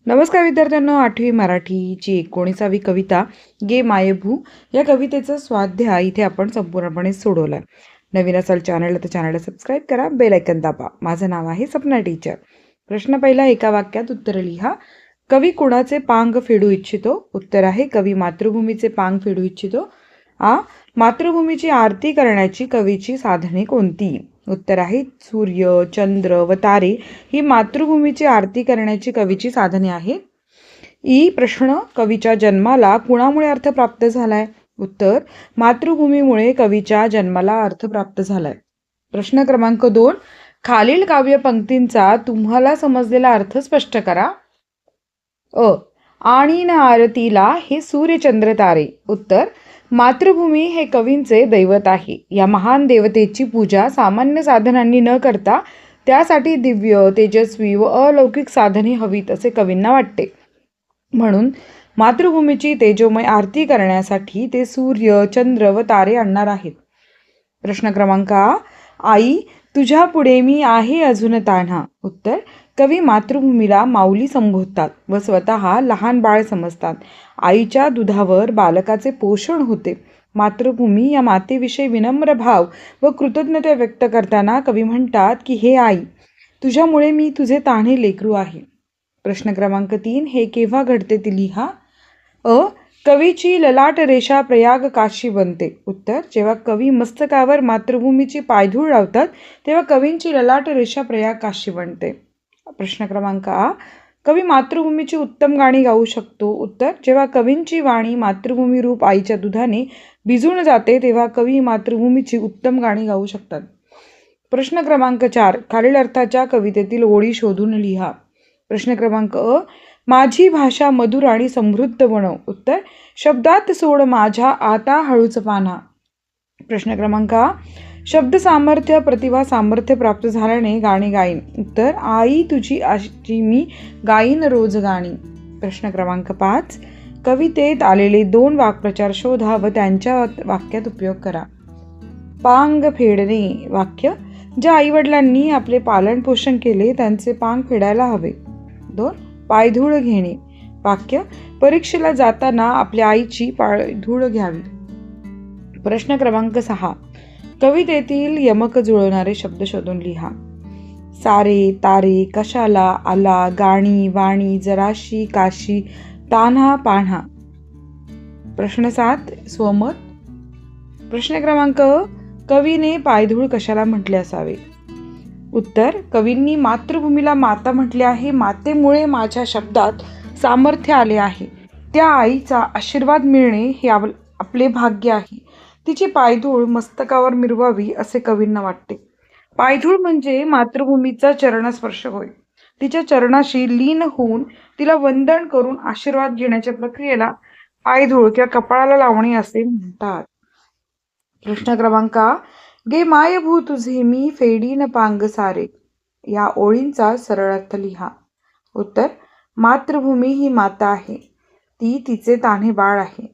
नमस्कार विद्यार्थ्यांनो, 8वी मराठीची 19वी कविता गे मायभू या कवितेचं स्वाध्याय इथे आपण संपूर्णपणे सोडवलाय. नवीन असाल चॅनलला तर चॅनलला सबस्क्राईब करा, बेल आयकॉन दाबा. माझं नाव आहे सपना टीचर. प्रश्न पहिला, एका वाक्यात उत्तर लिहा. कवी कुणाचे पांग फेडू इच्छितो? उत्तर आहे कवी मातृभूमीचे पांग फेडू इच्छितो. मातृभूमीची आरती करण्याची कवीची साधने कोणती? उत्तर आहे सूर्य, चंद्र व तारे ही मातृभूमीची आरती करण्याची कवीची साधने आहेत. प्रश्न, कवीच्या जन्माला कुणामुळे अर्थ प्राप्त झालाय? उत्तर, मातृभूमीमुळे कवीच्या जन्माला अर्थ प्राप्त झालाय. प्रश्न क्रमांक 2, खालील काव्य पंक्तींचा तुम्हाला समजलेला अर्थ स्पष्ट करा. आणि न आरतीला हे सूर्यचंद्र तारे. उत्तर, मातृभूमी हे कवींचे दैवत आहे. या महान देवतेची पूजा सामान्य साधनांनी न करता त्यासाठी दिव्य, तेजस्वी व अलौकिक साधने हवीत असे कवींना वाटते. म्हणून मातृभूमीची तेजोमय आरती करण्यासाठी ते सूर्य, चंद्र व तारे आणणार आहेत. प्रश्न क्रमांक, आई तुझ्या पुढे मी आहे अजून तान्हा. उत्तर, कवी मातृभूमीला माऊली संबोधतात व स्वतः लहान बाळ समजतात. आईच्या दुधावर बालकाचे पोषण होते. मातृभूमी या मातेविषयी विनम्र भाव व कृतज्ञता व्यक्त करताना कवी म्हणतात की हे आई, तुझ्यामुळे मी तुझे तान्हे लेकरू आहे. प्रश्न क्रमांक 3, हे केव्हा घडते ते लिहा. कवीची ललाट रेषा प्रयाग काशी बनते. उत्तर, जेव्हा कवी मस्तकावर मातृभूमीची पायधूळ लावतात तेव्हा कवींची ललाट रेषा प्रयाग काशी बनते. प्रश्न क्रमांक, कवी मातृभूमीची उत्तम गाणी गाऊ शकतो. उत्तर, जेव्हा कवींची वाणी मातृभूमी रूप आईच्या दुधाने भिजून जाते तेव्हा कवी मातृभूमीची उत्तम गाणी गाऊ शकतात. प्रश्न क्रमांक 4, खालील अर्थाच्या कवितेतील ओळी शोधून लिहा. प्रश्न क्रमांक, माझी भाषा मधुर आणि समृद्ध बनव. उत्तर, शब्दात सोड माझ्या आता हळूच पाना. प्रश्न क्रमांक, शब्द सामर्थ्य, प्रतिभा सामर्थ्य प्राप्त झाल्याने गाणी गाईन. उत्तर, आई तुझी आजी मी गाईन रोज गाणी. प्रश्न क्रमांक 5, कवितेत आलेले 2 वाक्प्रचार शोधा व त्यांच्या वाक्यात उपयोग करा. पांग फेडणे वाक्य, ज्या आईवडिलांनी आपले पालन पोषण केले त्यांचे पांग फेडायला हवे. 2, पायधूळ घेणे वाक्य, परीक्षेला जाताना आपल्या आईची पायधूळ घ्यावी. प्रश्न क्रमांक 6, कवितेतील यमक जुळवणारे शब्द शोधून लिहा. सारे, तारे, कशाला, आला, गाणी, वाणी, जराशी, काशी, तान्हा, पान्हा. प्रश्न 7, स्वमत. प्रश्न क्रमांक, कवीने पायधूळ कशाला म्हटले असावे? उत्तर, कवींनी मातृभूमीला माता म्हटले आहे. मातेमुळे माझ्या शब्दात सामर्थ्य आले आहे. त्या आईचा आशीर्वाद मिळणे हे आपले भाग्य आहे. तिची पायधूळ मस्तकावर मिरवावी असे कवींना वाटते. पायधूळ म्हणजे मातृभूमीचा चरणस्पर्श होय. तिच्या चरणाशी लीन होऊन तिला वंदन करून आशीर्वाद घेण्याच्या प्रक्रियेला पायधूळ किंवा कपाळाला लावणे असे म्हणतात. प्रश्न क्रमांक, गे मायभू तुझे मी फेडीन पांग सारे. या ओळींचा सरळ अर्थ लिहा. उत्तर, मातृभूमी ही माता आहे. ती तिचे तान्हे बाळ आहे.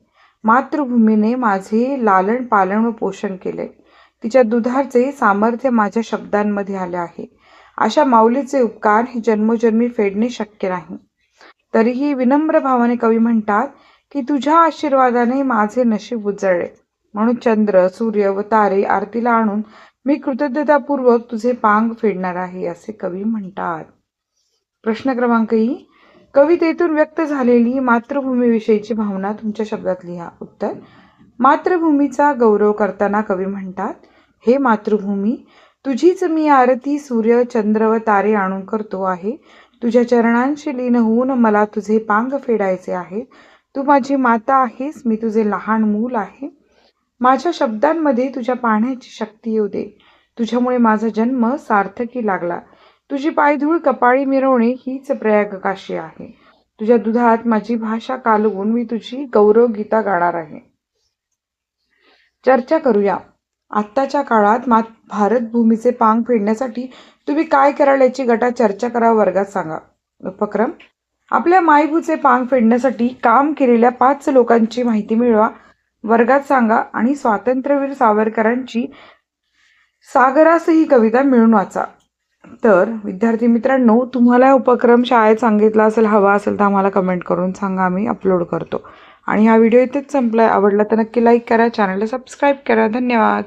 मातृभूमीने माझे लालन पालन व पोषण केले. तिच्या दुधाचे सामर्थ्य माझ्या शब्दांमध्ये आले आहे. अशा माऊलीचे उपकार हे जन्मोजन्मी फेडणे शक्य नाही. तरीही विनम्र भावाने कवी म्हणतात की तुझ्या आशीर्वादाने माझे नशीब उजळले. म्हणून चंद्र, सूर्य व तारे आरतीला आणून मी कृतज्ञतापूर्वक तुझे पांग फेडणार आहे असे कवी म्हणतात. प्रश्न क्रमांक, कवितेतून व्यक्त झालेली मातृभूमीविषयीची भावना तुमच्या शब्दात लिहा. उत्तर, मातृभूमीचा गौरव करताना कवी म्हणतात, हे मातृभूमी, तुझीच मी आरती सूर्य, चंद्र व तारे आणून करतो आहे. तुझ्या चरणांशी लीन होऊन मला तुझे पांग फेडायचे आहे. तू माझी माता आहेस, मी तुझे लहान मूल आहे. माझ्या शब्दांमध्ये तुझ्या पाहण्याची शक्ती येऊ दे. तुझ्यामुळे माझा जन्म सार्थकी लागला. तुझी पायधूळ कपाळी मिरवणे हीच प्रयाग काशी आहे. तुझ्या दुधात माझी भाषा कालवून मी तुझी गौरव गीता गाणार आहे. चर्चा करूया. आत्ताच्या काळात भारत भूमीचे पांग फेडण्यासाठी तुम्ही काय कराल याची गटात चर्चा करा, वर्गात सांगा. उपक्रम, आपल्या मायभूचे पांग फेडण्यासाठी काम केलेल्या 5 लोकांची माहिती मिळवा, वर्गात सांगा आणि स्वातंत्र्यवीर सावरकरांची सागरास ही कविता मिळून वाचा. तर विद्यार्थी मित्रांनो, तुम्हाला उपक्रम शाळेत सांगितला असेल, हवा असेल तर आम्हाला कमेंट करून सांगा, आम्ही अपलोड करतो. आणि हा व्हिडिओ इथेच संपला आहे. आवडला तर नक्की लाईक करा, चॅनलला सबस्क्राईब करा. धन्यवाद.